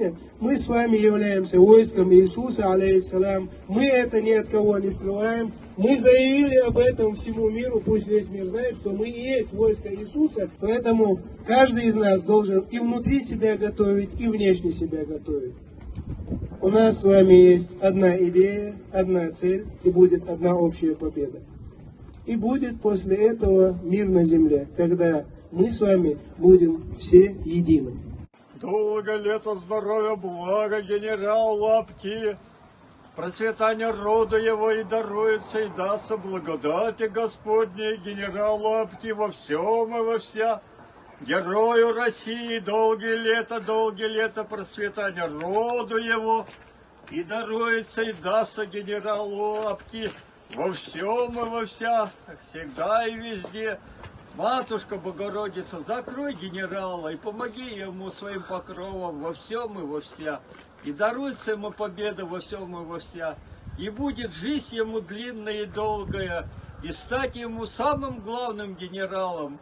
сегодня мы с вами являемся войском Иисуса, алейхиссалям. Мы это ни от кого не скрываем. Мы заявили об этом всему миру, пусть весь мир знает, что мы и есть войско Иисуса. Поэтому каждый из нас должен и внутри себя готовить, и внешне себя готовить. У нас с вами есть одна идея, одна цель, и будет одна общая победа. И будет после этого мир на земле, когда мы с вами будем все едины. Долго лета, здоровья, блага, генерал Лапти, процветание рода его и даруется, и дастся благодати Господней, генерал Лапти во всем и во вся. Герою России долгие лета процветания роду его, и даруется, и дастся генералу Лапти во всем и во вся, всегда и везде. Матушка Богородица, закрой генерала и помоги ему своим покровом во всем и во вся. И даруется ему победа во всем и во вся. И будет жизнь ему длинная и долгая, и стать ему самым главным генералом.